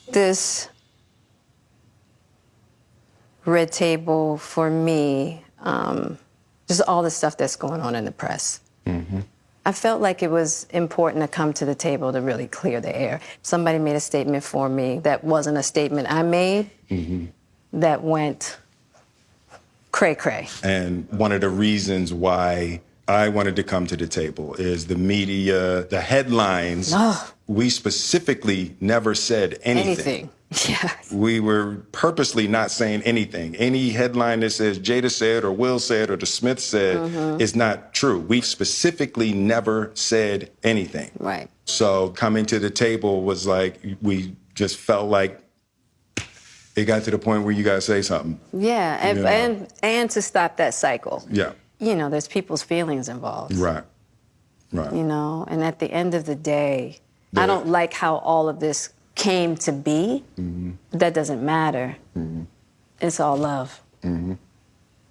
This red table for me, just all the stuff that's going on in the press. Mm-hmm. I felt like it was important to come to the table to really clear the air. Somebody made a statement for me that wasn't a statement I made, Mm-hmm. that went cray-cray. And one of the reasons why I wanted to come to the table is the media, the headlines. We specifically never said anything. Yeah. We were purposely not saying anything. Any headline that says Jada said or Will said or the Smith said is not true. We specifically never said anything. Right. So coming to the table was like, we just felt like it got to the point where you got to say something. Yeah, and to stop that cycle. Yeah. You know, there's people's feelings involved. Right. Right. You know, and at the end of the day, I don't like how all of this came to be. But that doesn't matter. It's all love.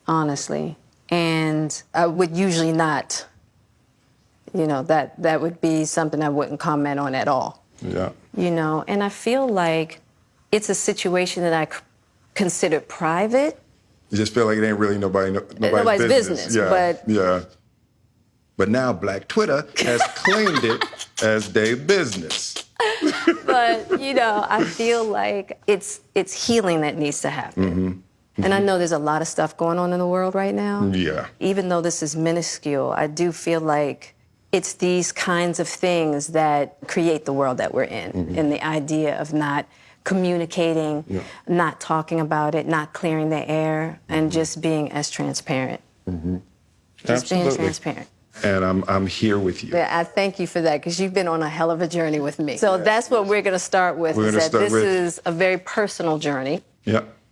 Honestly. And I would usually not, you know, that would be something I wouldn't comment on at all. Yeah. You know, and I feel like it's a situation that I consider private. You just feel like it ain't really nobody's business. Yeah. But now Black Twitter has claimed it as their business. But, you know, I feel like it's healing that needs to happen. And I know there's a lot of stuff going on in the world right now. Yeah. Even though this is minuscule, I do feel like it's these kinds of things that create the world that we're in. And the idea of not communicating, not talking about it, not clearing the air, and just being as transparent. Just being transparent. And I'm here with you. Yeah, I thank you for that, because you've been on a hell of a journey with me. So that's what we're going to start with, this is a very personal journey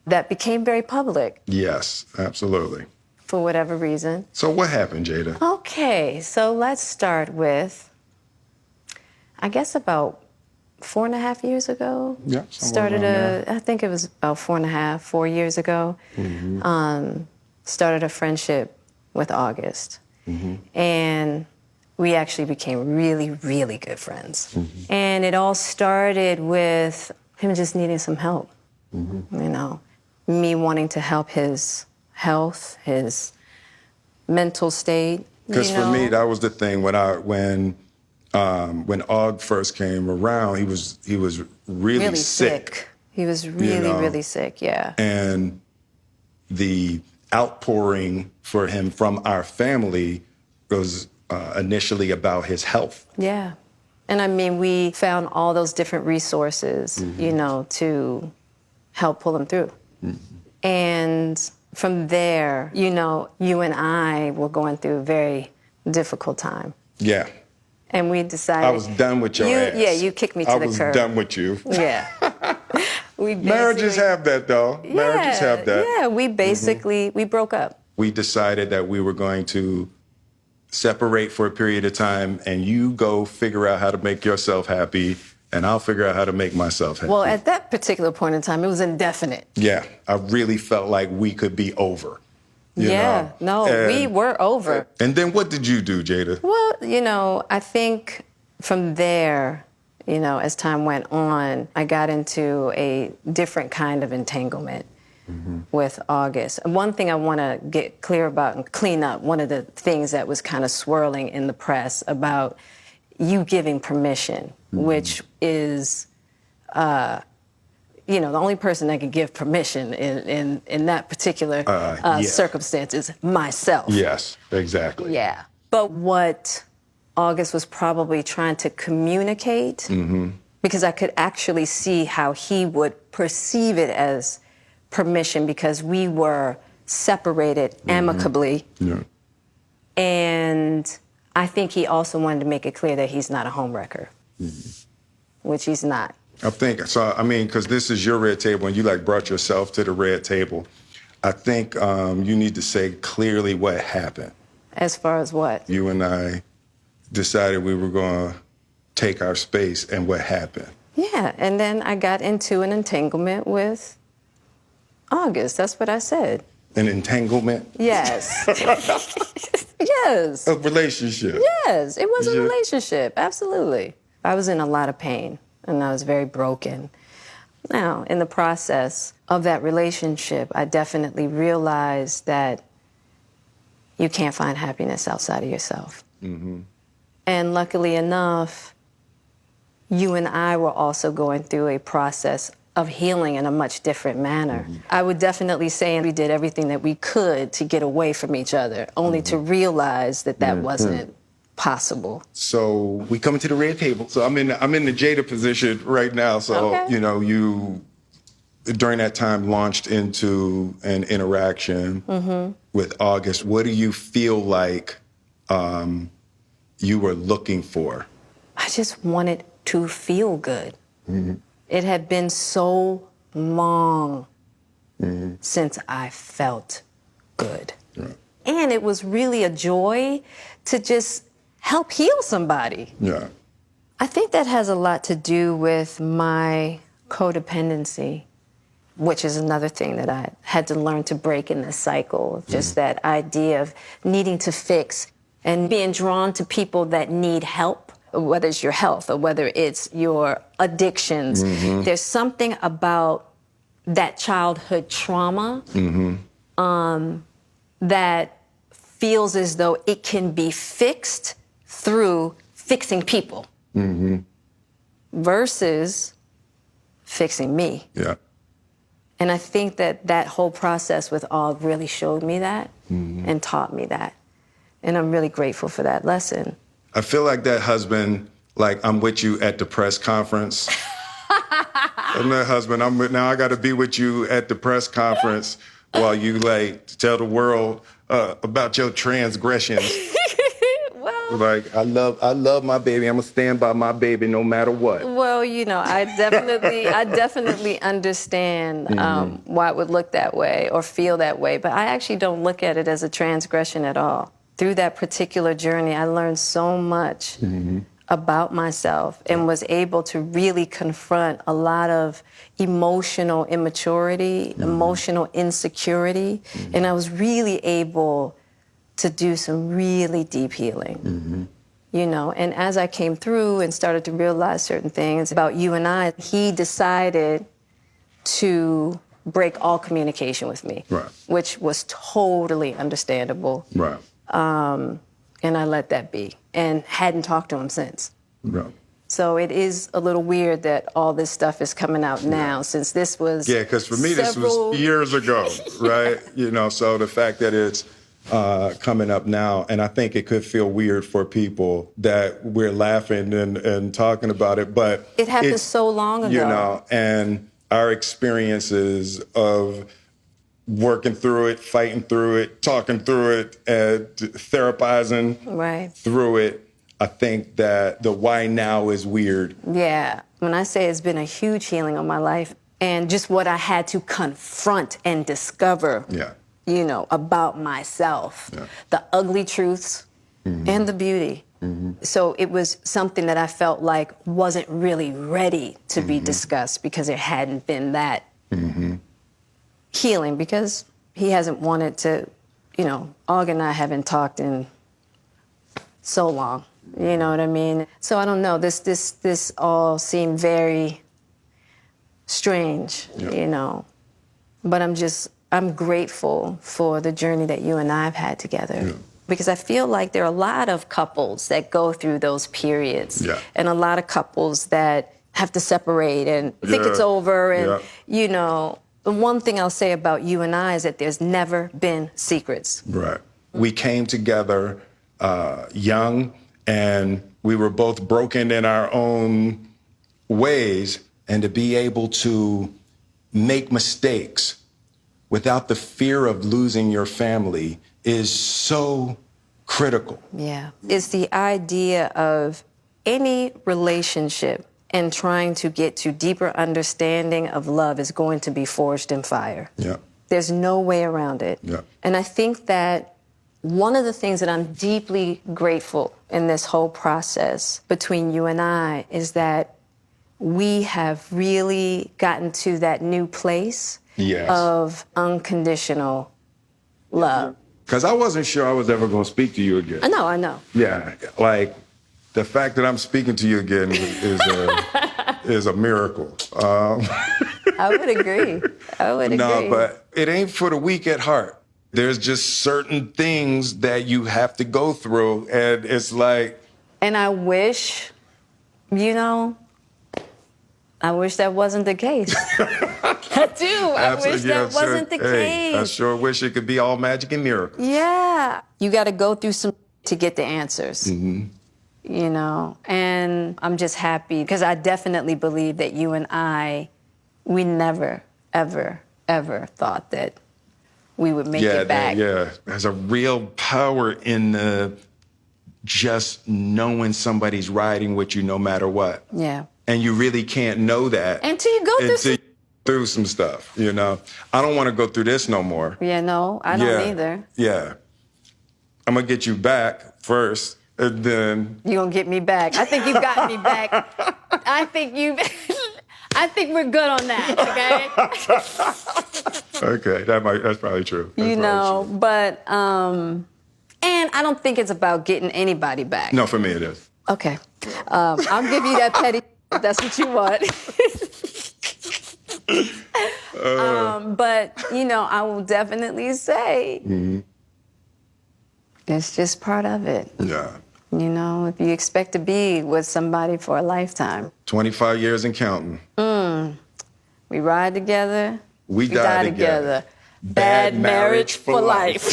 that became very public. Yes, absolutely. For whatever reason. So what happened, Jada? Okay, so let's start with, I guess about 4.5 years ago. Yeah. I think it was about 4 years ago. Started a friendship with August. And we actually became really, really good friends. And it all started with him just needing some help. You know, me wanting to help his health, his mental state. Because for me, that was the thing when Og first came around, he was really sick. He was really sick, yeah. And the outpouring for him from our family was initially about his health. Yeah. And I mean, we found all those different resources, you know, to help pull him through. And from there, you know, you and I were going through a very difficult time. Yeah. And we decided... I was done with your ass. Yeah, you kicked me to the curb. I was done with you. Yeah. Marriages have that, though. Yeah, Marriages have that. Yeah, we basically, we broke up. We decided that we were going to separate for a period of time, and you go figure out how to make yourself happy, and I'll figure out how to make myself happy. Well, at that particular point in time, it was indefinite. Yeah, I really felt like we could be over. You know? We were over. And then what did you do, Jada? Well, you know, I think from there, you know, as time went on, I got into a different kind of entanglement with August. And one thing I want to get clear about and clean up, one of the things that was kind of swirling in the press about you giving permission, which is, you know, the only person that can give permission in that particular circumstance is myself. Yes, exactly. Yeah. But what August was probably trying to communicate, because I could actually see how he would perceive it as permission, because we were separated amicably. Yeah. And I think he also wanted to make it clear that he's not a homewrecker, which he's not. I think, so, I mean, because this is your red table and you like brought yourself to the red table. I think you need to say clearly what happened. As far as what? You and I decided we were going to take our space, and what happened. Yeah, and then I got into an entanglement with August. That's what I said. An entanglement? Yes. Yes. A relationship? Yes, it was a relationship, absolutely. I was in a lot of pain, and I was very broken. Now, in the process of that relationship, I definitely realized that you can't find happiness outside of yourself. Mm-hmm. And luckily enough, you and I were also going through a process of healing in a much different manner. Mm-hmm. I would definitely say we did everything that we could to get away from each other, only to realize that that wasn't possible. So we come into the red table. So I'm in the Jada position right now. So, Okay. you during that time launched into an interaction with August. What do you feel like you were looking for? I just wanted to feel good. It had been so long since I felt good. Right. And it was really a joy to just help heal somebody. Yeah. I think that has a lot to do with my codependency, which is another thing that I had to learn to break in this cycle. Just that idea of needing to fix and being drawn to people that need help, whether it's your health or whether it's your addictions. There's something about that childhood trauma that feels as though it can be fixed through fixing people versus fixing me. Yeah. And I think that that whole process with Og really showed me that and taught me that. And I'm really grateful for that lesson. I feel like that husband, like I'm with you at the press conference. I'm that husband. Now I got to be with you at the press conference while you like tell the world about your transgressions. Well, Like I love my baby. I'm gonna stand by my baby no matter what. well, I definitely understand why it would look that way or feel that way, but I actually don't look at it as a transgression at all. Through that particular journey, I learned so much about myself and was able to really confront a lot of emotional immaturity, emotional insecurity, and I was really able to do some really deep healing. And as I came through and started to realize certain things about you and I, he decided to break all communication with me, which was totally understandable. Right. And I let that be and hadn't talked to him since. Right. So it is a little weird that all this stuff is coming out now, since this was because for me this was years ago, right? So the fact that it's coming up now, and I think it could feel weird for people that we're laughing and talking about it, but it happened so long ago. And our experiences of working through it, fighting through it, talking through it, therapizing through it. I think that the why now is weird. Yeah. When I say it's been a huge healing on my life and just what I had to confront and discover, about myself, the ugly truths and the beauty. So it was something that I felt like wasn't really ready to be discussed because it hadn't been that healing, because he hasn't wanted to, Og and I haven't talked in so long. You know what I mean? So I don't know. This all seemed very strange, But I'm grateful for the journey that you and I have had together. Because I feel like there are a lot of couples that go through those periods. And a lot of couples that have to separate and think it's over. And, the one thing I'll say about you and I is that there's never been secrets. Right. We came together young, and we were both broken in our own ways, and to be able to make mistakes without the fear of losing your family is so critical. Yeah. It's the idea of any relationship and trying to get to deeper understanding of love is going to be forged in fire. There's no way around it. And I think that one of the things that I'm deeply grateful in this whole process between you and I is that we have really gotten to that new place of unconditional love. Because I wasn't sure I was ever going to speak to you again. I know. Yeah, like the fact that I'm speaking to you again is a miracle. I would agree. I would agree. No, but it ain't for the weak at heart. There's just certain things that you have to go through, and it's like... And I wish, you know, I wish that wasn't the case. I do. I wish that wasn't the case. I sure wish it could be all magic and miracles. Yeah. You got to go through some to get the answers. Mm-hmm. You know, and I'm just happy because I definitely believe that you and I, we never, ever, ever thought that we would make it back. Yeah, there's a real power in the just knowing somebody's riding with you no matter what. Yeah. And you really can't know that until you go through some stuff, you know. I don't want to go through this no more. Yeah, no, I don't either. Yeah. I'm going to get you back first, and then... You're going to get me back. I think you got me back. I think we're good on that, okay? Okay, that's probably true. That's true. But, and I don't think it's about getting anybody back. No, for me it is. Okay. I'll give you that petty if that's what you want. But, you know, I will definitely say it's just part of it. Yeah. You know, if you expect to be with somebody for a lifetime. 25 years and counting. We ride together. We die together. Bad marriage for life.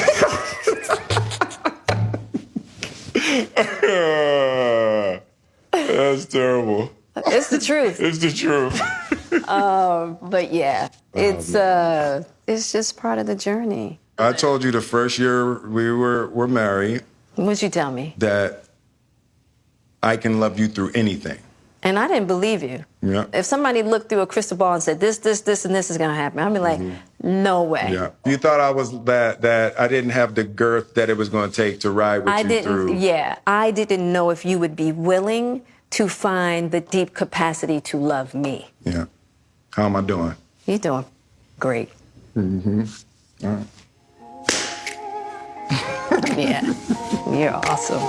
That's terrible. It's the truth. It's the truth. But yeah, it's just part of the journey. I told you the first year we were married. What'd you tell me? That I can love you through anything. And I didn't believe you. Yeah. If somebody looked through a crystal ball and said, this, and this is going to happen, I'd be like, no way. Yeah. You thought I was that I didn't have the girth that it was going to take to ride with you through. Yeah. I didn't know if you would be willing to find the deep capacity to love me. Yeah. How am I doing? You're doing great. Mm-hmm. All right. Yeah. You're awesome.